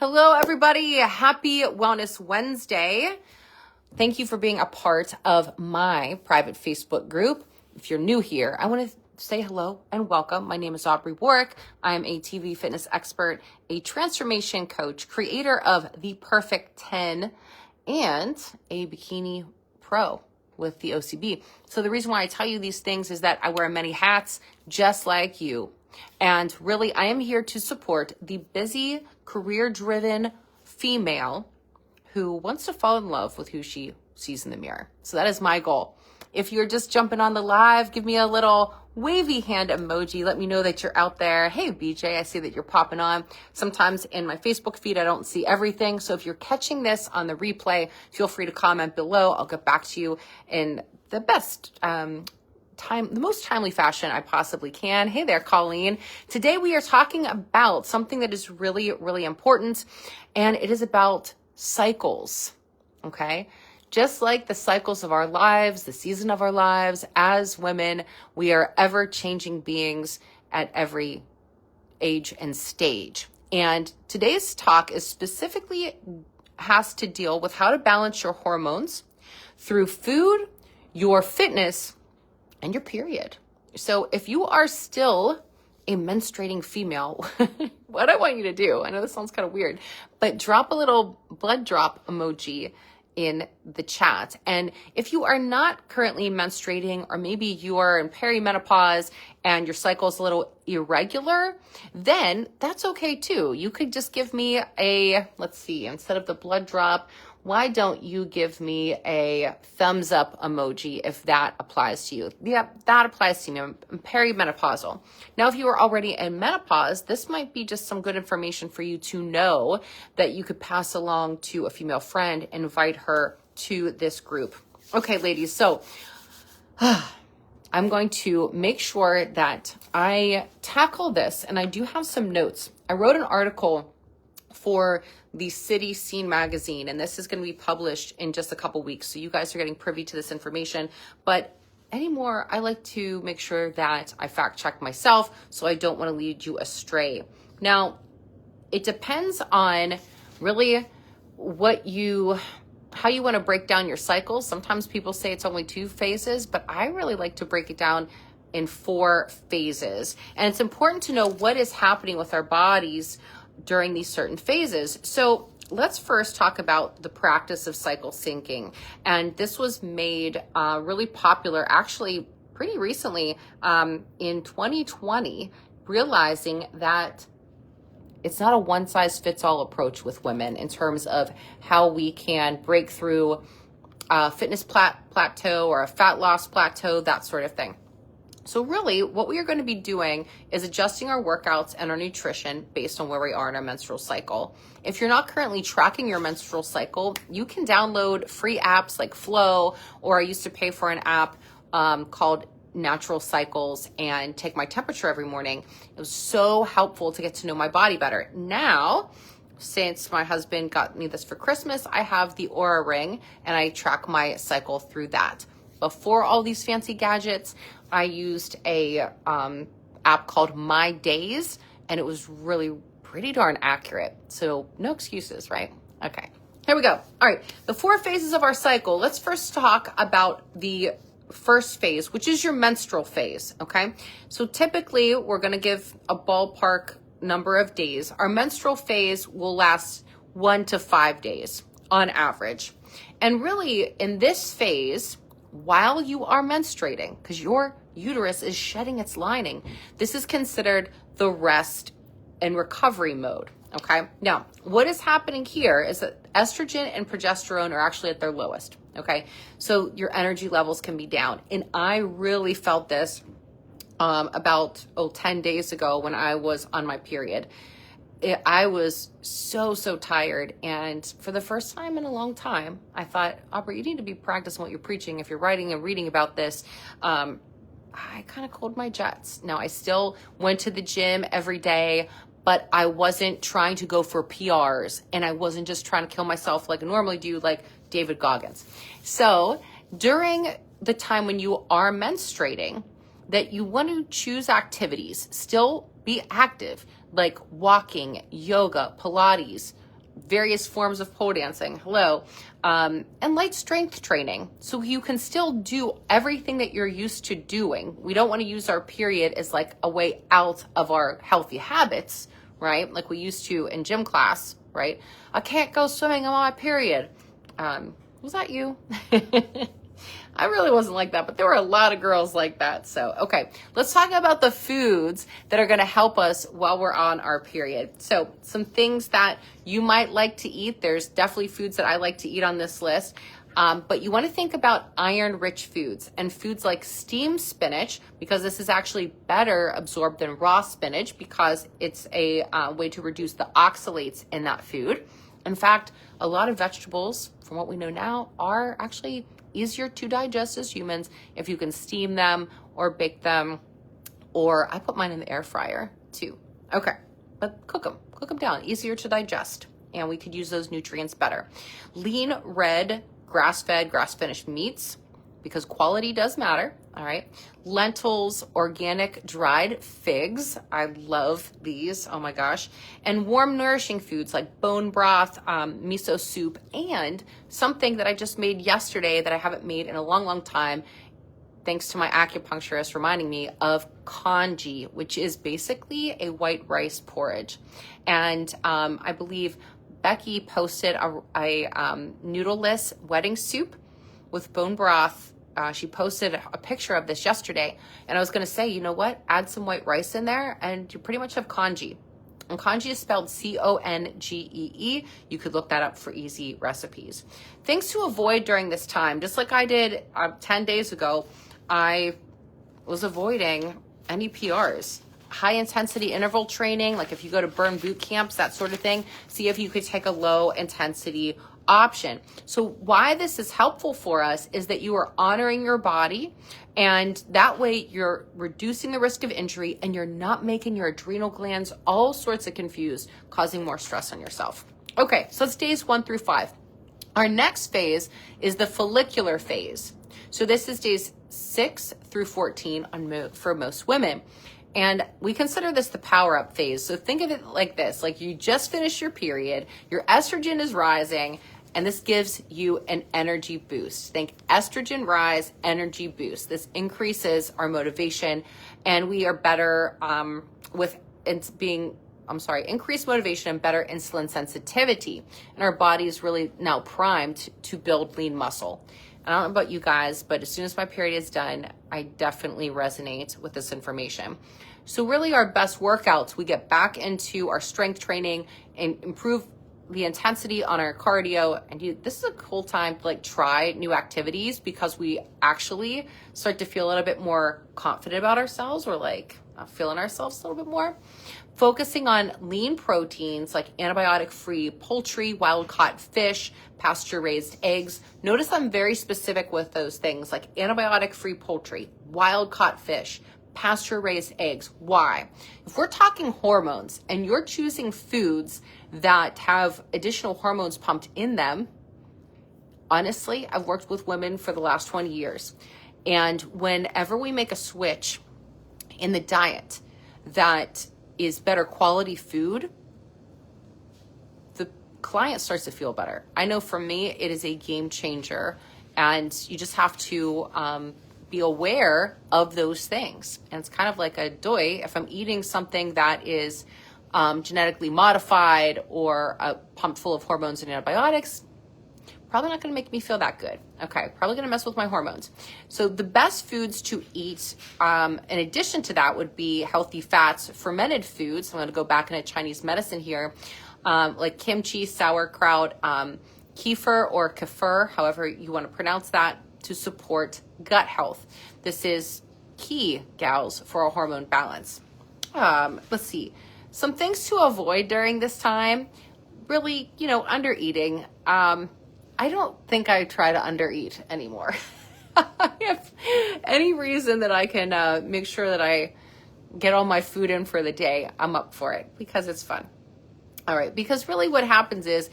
Hello, everybody. Happy Wellness Wednesday. Thank you for being a part of my private Facebook group. If you're new here, I want to say hello and welcome. My name is Aubrey. I am a TV fitness expert, a transformation coach, creator of The Perfect 10, and a bikini pro with the OCB. So the reason why I tell you these things is that I wear many hats just like you. And really, I am here to support the busy, career-driven female who wants to fall in love with who she sees in the mirror. So that is my goal. If you're just jumping on the live, give me a little wavy hand emoji. Let me know that you're out there. Hey, BJ, I see that you're popping on. Sometimes in my Facebook feed, I don't see everything. So if you're catching this on the replay, feel free to comment below. I'll get back to you in the best the most timely fashion I possibly can. Hey there, Colleen. Today we are talking about something that is really, really important, and it is about cycles, okay? Just like the cycles of our lives, the season of our lives, as women, we are ever-changing beings at every age and stage. And today's talk is specifically has to deal with how to balance your hormones through food, your fitness, and your period. So if you are still a menstruating female, what I want you to do, I know this sounds kind of weird, but drop a little blood drop emoji in the chat. And if you are not currently menstruating, or maybe you are in perimenopause and your cycle is a little irregular, then that's okay too. You could just give me a, let's see, instead of the blood drop, why don't you give me a thumbs up emoji if that applies to you? Yeah, that applies to me. I'm perimenopausal. Now, if you are already in menopause, this might be just some good information for you to know that you could pass along to a female friend, invite her to this group. Okay, ladies, so I'm going to make sure that I tackle this, and I do have some notes. I wrote an article for the City Scene magazine, and this is going to be published in just a couple weeks. So you guys are getting privy to this information, but anymore, I like to make sure that I fact check myself, so I don't want to lead you astray. Now, it depends on really how you want to break down your cycles. Sometimes people say it's only 2 phases, but I really like to break it down in 4 phases. And it's important to know what is happening with our bodies during these certain phases. So let's first talk about the practice of cycle syncing. And this was made really popular actually pretty recently in 2020, realizing that it's not a one-size-fits-all approach with women in terms of how we can break through a fitness plateau or a fat loss plateau, that sort of thing. So really, what we are going to be doing is adjusting our workouts and our nutrition based on where we are in our menstrual cycle. If you're not currently tracking your menstrual cycle, you can download free apps like Flow, or I used to pay for an app called Natural Cycles and take my temperature every morning. It was so helpful to get to know my body better. Now, since my husband got me this for Christmas, I have the Aura Ring and I track my cycle through that. Before all these fancy gadgets, I used a app called My Days, and it was really pretty darn accurate. So no excuses, right? Okay, here we go. All right, the 4 phases of our cycle. Let's first talk about the first phase, which is your menstrual phase, okay? So typically, we're gonna give a ballpark number of days. Our menstrual phase will last 1 to 5 days on average. And really, in this phase, while you are menstruating, because your uterus is shedding its lining, this is considered the rest and recovery mode, okay? Now, what is happening here is that estrogen and progesterone are actually at their lowest, okay? So your energy levels can be down. And I really felt this about 10 days ago when I was on my period. I was so tired, and for the first time in a long time, I thought, Aubrey, you need to be practicing what you're preaching. If you're writing and reading about this, I kind of cooled my jets. Now, I still went to the gym every day, but I wasn't trying to go for PRs, and I wasn't just trying to kill myself like I normally do, like David Goggins. So during the time when you are menstruating, that you want to choose activities, still be active, like walking, yoga, Pilates, various forms of pole dancing, hello, and light strength training. So you can still do everything that you're used to doing. We don't want to use our period as like a way out of our healthy habits, right? Like we used to in gym class, right? I can't go swimming on my period. Was that you? I really wasn't like that, but there were a lot of girls like that. So, okay, let's talk about the foods that are going to help us while we're on our period. So some things that you might like to eat. There's definitely foods that I like to eat on this list. But you want to think about iron-rich foods and foods like steamed spinach, because this is actually better absorbed than raw spinach because it's a way to reduce the oxalates in that food. In fact, a lot of vegetables, from what we know now, are actually easier to digest as humans if you can steam them or bake them, or I put mine in the air fryer too. Okay, but cook them down, easier to digest, and we could use those nutrients better. Lean, red, grass-fed, grass-finished meats, because quality does matter, all right? Lentils, organic dried figs. I love these, oh my gosh. And warm, nourishing foods like bone broth, miso soup, and something that I just made yesterday that I haven't made in a long, long time, thanks to my acupuncturist reminding me of congee, which is basically a white rice porridge. And I believe Becky posted a noodleless wedding soup with bone broth. She posted a picture of this yesterday, and I was going to say, you know what? Add some white rice in there, and you pretty much have congee. And congee is spelled C-O-N-G-E-E. You could look that up for easy recipes. Things to avoid during this time, just like I did 10 days ago, I was avoiding any PRs. High intensity interval training, like if you go to burn boot camps, that sort of thing, see if you could take a low intensity option. So why this is helpful for us is that you are honoring your body, and that way you're reducing the risk of injury and you're not making your adrenal glands all sorts of confused, causing more stress on yourself. Okay, so it's days 1 through 5. Our next phase is the follicular phase. So this is days 6 through 14 for most women. And we consider this the power up phase. So think of it like this, like you just finished your period, your estrogen is rising, and this gives you an energy boost. Think estrogen rise, energy boost. This increases our motivation, and we are better increased motivation and better insulin sensitivity. And our body is really now primed to build lean muscle. I don't know about you guys, but as soon as my period is done, I definitely resonate with this information. So really our best workouts, we get back into our strength training and improve the intensity on our cardio. And this is a cool time to like try new activities, because we actually start to feel a little bit more confident about ourselves, or like feeling ourselves a little bit more. Focusing on lean proteins like antibiotic-free poultry, wild-caught fish, pasture-raised eggs. Notice I'm very specific with those things, like antibiotic-free poultry, wild-caught fish, pasture-raised eggs. Why? If we're talking hormones and you're choosing foods that have additional hormones pumped in them, honestly, I've worked with women for the last 20 years. And whenever we make a switch in the diet that is better quality food, the client starts to feel better. I know for me, it is a game changer, and you just have to be aware of those things. And it's kind of like a doi. If I'm eating something that is genetically modified or pumped full of hormones and antibiotics, probably not going to make me feel that good. Okay, probably going to mess with my hormones. So the best foods to eat in addition to that would be healthy fats, fermented foods. I'm going to go back into Chinese medicine here, like kimchi, sauerkraut, kefir or kefir, however you want to pronounce that, to support gut health. This is key, gals, for a hormone balance. Let's see. Some things to avoid during this time, really, under eating. I don't think I try to undereat anymore. If any reason that I can make sure that I get all my food in for the day, I'm up for it, because it's fun. All right, because really what happens is,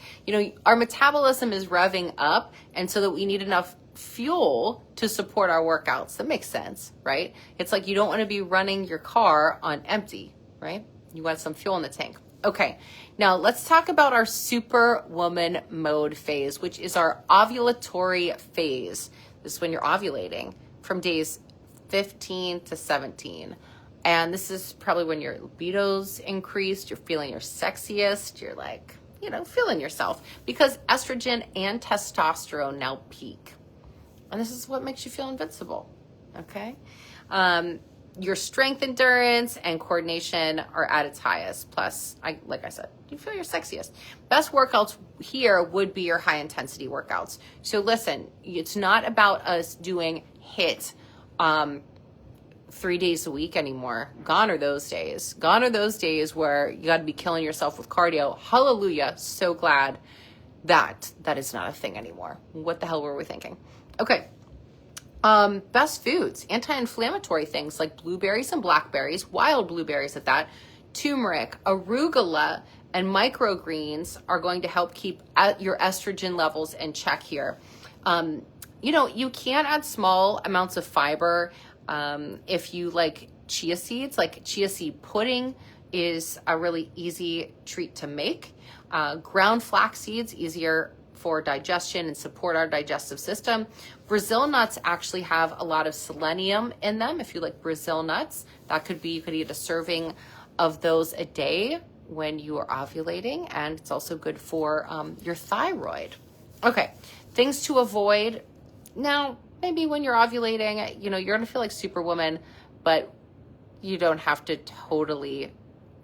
our metabolism is revving up, and so that we need enough fuel to support our workouts. That makes sense, right? It's like you don't want to be running your car on empty, right? You want some fuel in the tank. Okay, now let's talk about our superwoman mode phase, which is our ovulatory phase. This is when you're ovulating from days 15 to 17. And this is probably when your libido's increased, you're feeling your sexiest, you're like, feeling yourself, because estrogen and testosterone now peak. And this is what makes you feel invincible, okay? Your strength, endurance, and coordination are at its highest. Plus, like I said, you feel your sexiest. Best workouts here would be your high intensity workouts. So listen, it's not about us doing HIIT 3 days a week anymore. Gone are those days. Gone are those days where you got to be killing yourself with cardio. Hallelujah. So glad that is not a thing anymore. What the hell were we thinking? Okay. Best foods, anti-inflammatory things like blueberries and blackberries, wild blueberries at that, turmeric, arugula, and microgreens are going to help keep your estrogen levels in check here. You can add small amounts of fiber. If you like chia seeds, like chia seed pudding is a really easy treat to make. Ground flax seeds, easier for digestion and support our digestive system. Brazil nuts actually have a lot of selenium in them. If you like Brazil nuts, you could eat a serving of those a day when you are ovulating, and it's also good for your thyroid. Okay, things to avoid. Now, maybe when you're ovulating, you're gonna feel like Superwoman, but you don't have to totally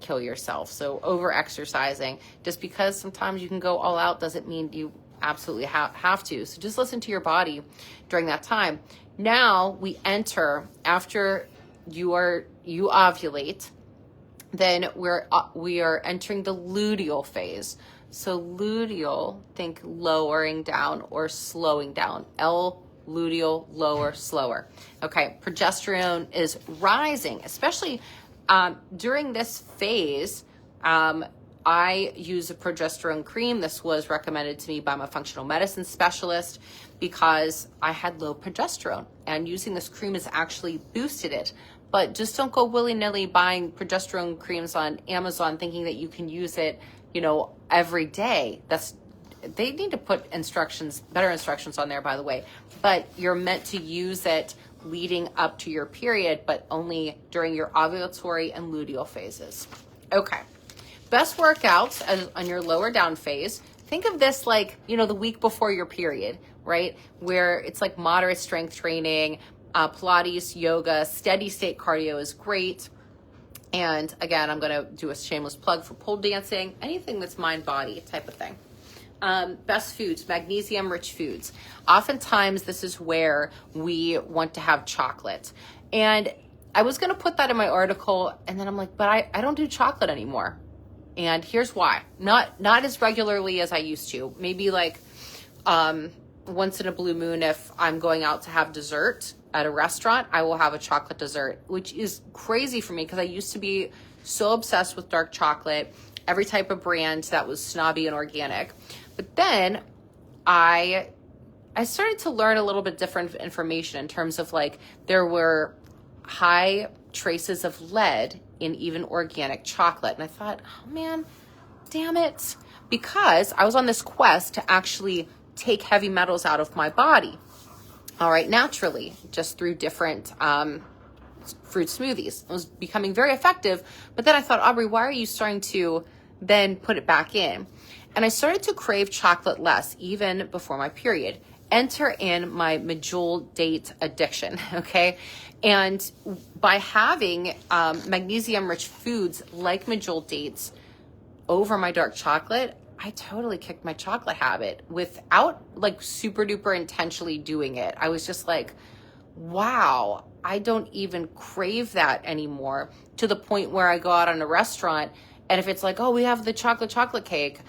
kill yourself. So over exercising, just because sometimes you can go all out doesn't mean you absolutely have to. So just listen to your body during that time. Now we enter, after you ovulate, then we are entering the luteal phase. So luteal, think lowering down or slowing down. Luteal, lower, slower. Okay, progesterone is rising, especially during this phase. I use a progesterone cream. This was recommended to me by my functional medicine specialist because I had low progesterone, and using this cream has actually boosted it. But just don't go willy-nilly buying progesterone creams on Amazon thinking that you can use it, every day. They need to put better instructions on there, by the way. But you're meant to use it leading up to your period, but only during your ovulatory and luteal phases. Okay. Best workouts on your lower down phase. Think of this like, the week before your period, right? Where it's like moderate strength training, Pilates, yoga, steady state cardio is great. And again, I'm going to do a shameless plug for pole dancing, anything that's mind body type of thing. Best foods, magnesium rich foods. Oftentimes this is where we want to have chocolate. And I was going to put that in my article, and then I'm like, but I don't do chocolate anymore. And here's why. Not as regularly as I used to. Maybe like once in a blue moon, if I'm going out to have dessert at a restaurant, I will have a chocolate dessert, which is crazy for me because I used to be so obsessed with dark chocolate, every type of brand that was snobby and organic. But then I started to learn a little bit different information in terms of like there were high traces of lead in even organic chocolate. And I thought, oh man, damn it. Because I was on this quest to actually take heavy metals out of my body. All right, naturally, just through different fruit smoothies. It was becoming very effective. But then I thought, Aubrey, why are you starting to then put it back in? And I started to crave chocolate less, even before my period. Enter in my medjool date addiction, okay? And by having magnesium-rich foods like medjool dates over my dark chocolate, I totally kicked my chocolate habit without like super duper intentionally doing it. I was just like, wow, I don't even crave that anymore, to the point where I go out on a restaurant and if it's like, oh, we have the chocolate cake,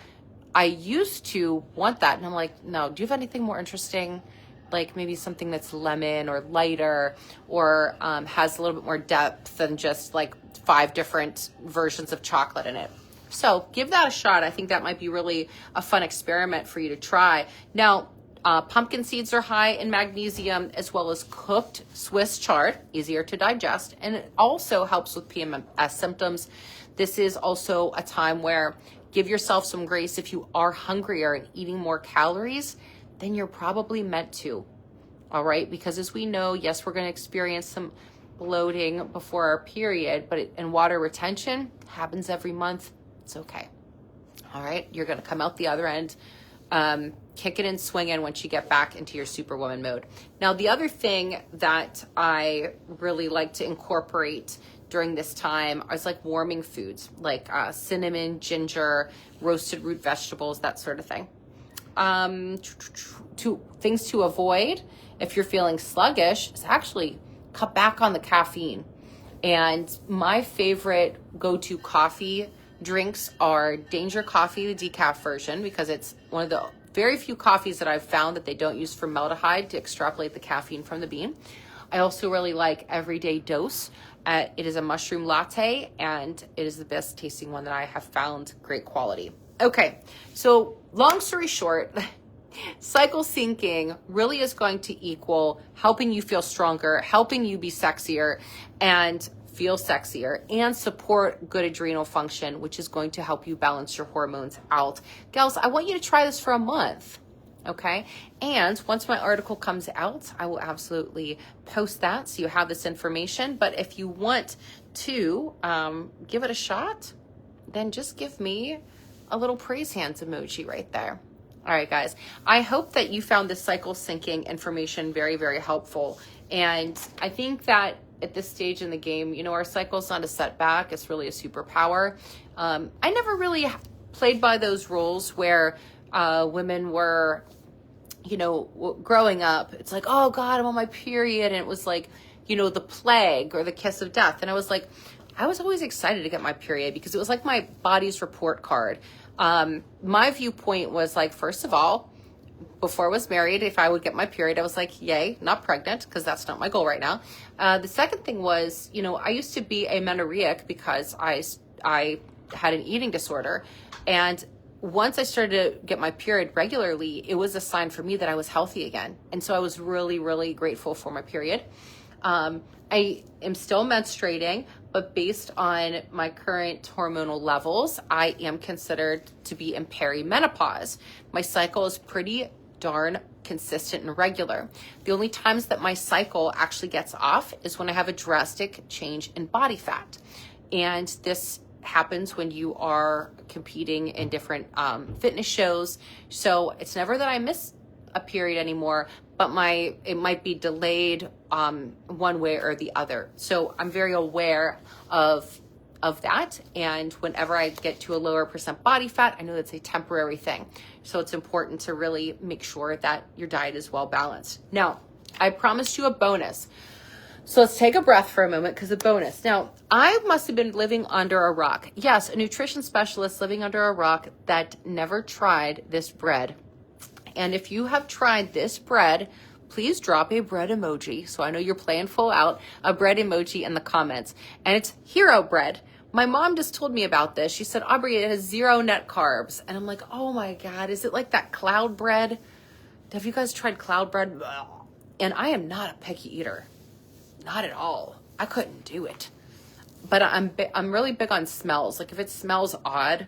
I used to want that. And I'm like, no, do you have anything more interesting? Like maybe something that's lemon or lighter or has a little bit more depth than just like 5 different versions of chocolate in it. So give that a shot. I think that might be really a fun experiment for you to try. Now, pumpkin seeds are high in magnesium, as well as cooked Swiss chard, easier to digest. And it also helps with PMS symptoms. This is also a time where give yourself some grace. If you are hungrier and eating more calories, then you're probably meant to. All right, because as we know, yes, we're going to experience some bloating before our period, and water retention happens every month. It's okay. All right, you're going to come out the other end, kick it and swing in once you get back into your superwoman mode. Now, the other thing that I really like to incorporate during this time is like warming foods, like cinnamon, ginger, roasted root vegetables, that sort of thing. Things to avoid if you're feeling sluggish is actually cut back on the caffeine. And my favorite go-to coffee drinks are Danger Coffee, the decaf version, because it's one of the very few coffees that I've found that they don't use formaldehyde to extrapolate the caffeine from the bean. I also really like Everyday Dose. It is a mushroom latte, and it is the best tasting one that I have found. Great quality. Okay, so long story short, cycle syncing really is going to equal helping you feel stronger, helping you be sexier and feel sexier, and support good adrenal function, which is going to help you balance your hormones out. Gals, I want you to try this for a month, okay? And once my article comes out, I will absolutely post that so you have this information. But if you want to give it a shot, then just give me a little praise hands emoji right there. All right, guys, I hope that you found this cycle syncing information very, very helpful. And I think that at this stage in the game, you know, our cycle's not a setback, it's really a superpower. I never really played by those rules where women were, you know, growing up. It's like, oh God, I'm on my period. And it was like, you know, the plague or the kiss of death. And I was like, I was always excited to get my period because it was like my body's report card. My viewpoint was like, first of all, before I was married, if I would get my period, I was like, yay, not pregnant, because that's not my goal right now. The second thing was, you know, I used to be amenorrheic because I had an eating disorder. And once I started to get my period regularly, it was a sign for me that I was healthy again. And so I was really, really grateful for my period. I am still menstruating, but based on my current hormonal levels, I am considered to be in perimenopause. My cycle is pretty darn consistent and regular. The only times that my cycle actually gets off is when I have a drastic change in body fat. And this happens when you are competing in different fitness shows. So it's never that I miss a period anymore, but it might be delayed one way or the other. So I'm very aware of that. And whenever I get to a lower percent body fat, I know that's a temporary thing. So it's important to really make sure that your diet is well balanced. Now, I promised you a bonus. So let's take a breath for a moment because a bonus. Now, I must have been living under a rock. Yes, a nutrition specialist living under a rock that never tried this bread. And if you have tried this bread, please drop a bread emoji. So I know you're playing full out, a bread emoji in the comments. And it's hero bread. My mom just told me about this. She said, Aubrey, it has 0 net carbs. And I'm like, oh my God, is it like that cloud bread? Have you guys tried cloud bread? And I am not a picky eater. Not at all. I couldn't do it. But I'm really big on smells. Like if it smells odd,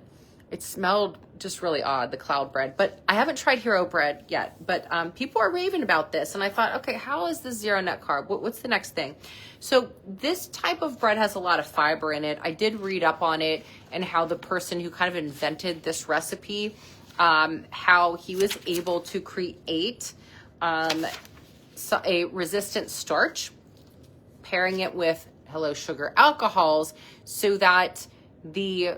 it smelled just really odd, the cloud bread. But I haven't tried hero bread yet. But people are raving about this. And I thought, okay, how is this 0 net carb? What's the next thing? So this type of bread has a lot of fiber in it. I did read up on it and how the person who kind of invented this recipe, how he was able to create a resistant starch, pairing it with sugar alcohols so that the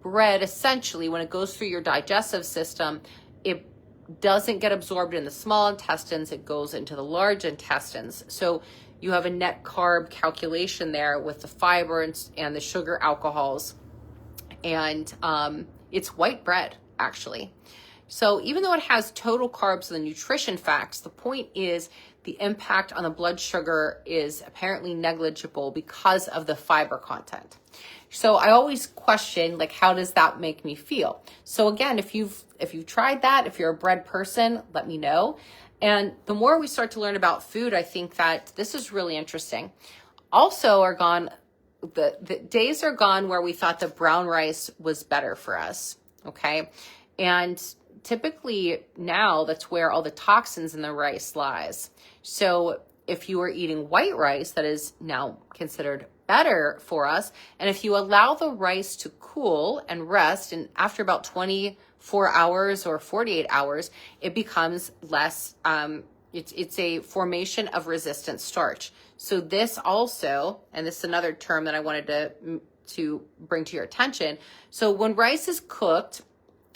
bread, essentially, when it goes through your digestive system, it doesn't get absorbed in the small intestines, it goes into the large intestines. So you have a net carb calculation there with the fiber and the sugar alcohols. And it's white bread, actually. So even though it has total carbs and the nutrition facts, the point is the impact on the blood sugar is apparently negligible because of the fiber content. So I always question, like, how does that make me feel? So again, if you've tried that, if you're a bread person, let me know. And the more we start to learn about food, I think that this is really interesting. Also, Argon, the days are gone where we thought the brown rice was better for us. Okay. And typically now that's where all the toxins in the rice lies. So if you are eating white rice, that is now considered better for us. And if you allow the rice to cool and rest, and after about 24 hours or 48 hours, it becomes less, it's a formation of resistant starch. So this also, and this is another term that I wanted to bring to your attention. So when rice is cooked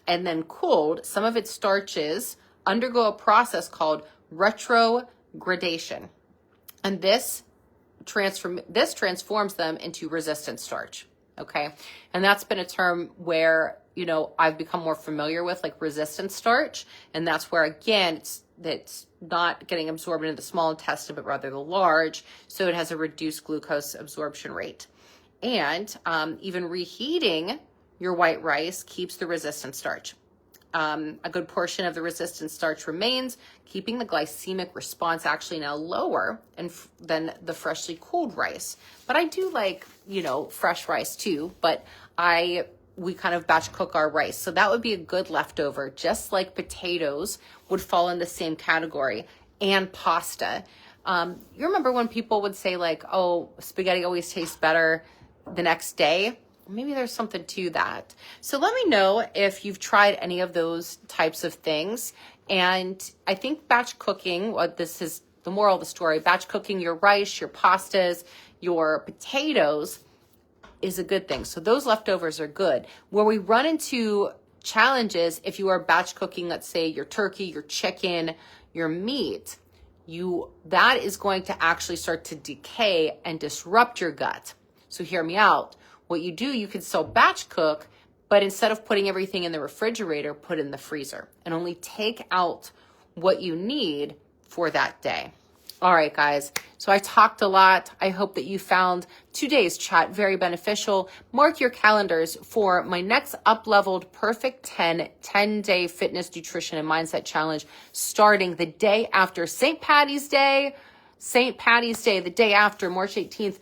and then cooled, some of its starches undergo a process called retrogradation. And this transforms them into resistant starch. Okay. And that's been a term where, I've become more familiar with, like resistant starch. And that's where, again, it's not getting absorbed into the small intestine, but rather the large. So it has a reduced glucose absorption rate. And even reheating your white rice keeps the resistant starch. A good portion of the resistant starch remains, keeping the glycemic response actually now lower than the freshly cooled rice. But I do like, fresh rice too, but we kind of batch cook our rice. So that would be a good leftover, just like potatoes would fall in the same category, and pasta. You remember when people would say like, oh, spaghetti always tastes better the next day? Maybe there's something to that. So let me know if you've tried any of those types of things. And I think batch cooking, this is the moral of the story, batch cooking your rice, your pastas, your potatoes is a good thing. So those leftovers are good. Where we run into challenges, if you are batch cooking, let's say your turkey, your chicken, your meat, that is going to actually start to decay and disrupt your gut. So hear me out. What you do, you can still batch cook, but instead of putting everything in the refrigerator, put it in the freezer and only take out what you need for that day. All right, guys. So I talked a lot. I hope that you found today's chat very beneficial. Mark your calendars for my next up-leveled Perfect 10-day fitness, nutrition, and mindset challenge starting the day after St. Patty's Day. St. Patty's Day, the day after, March 18th.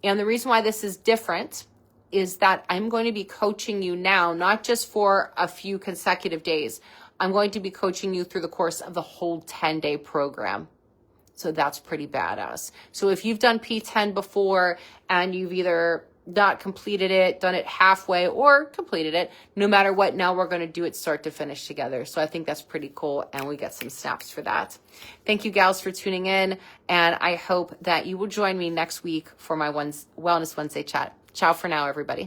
And the reason why this is different is that I'm going to be coaching you now, not just for a few consecutive days. I'm going to be coaching you through the course of the whole 10-day program. So that's pretty badass. So if you've done P10 before and you've either not completed it, done it halfway, or completed it, no matter what, now we're going to do it start to finish together. So I think that's pretty cool, and we get some snaps for that. Thank you, gals, for tuning in, and I hope that you will join me next week for my Wellness Wednesday chat. Ciao for now, everybody.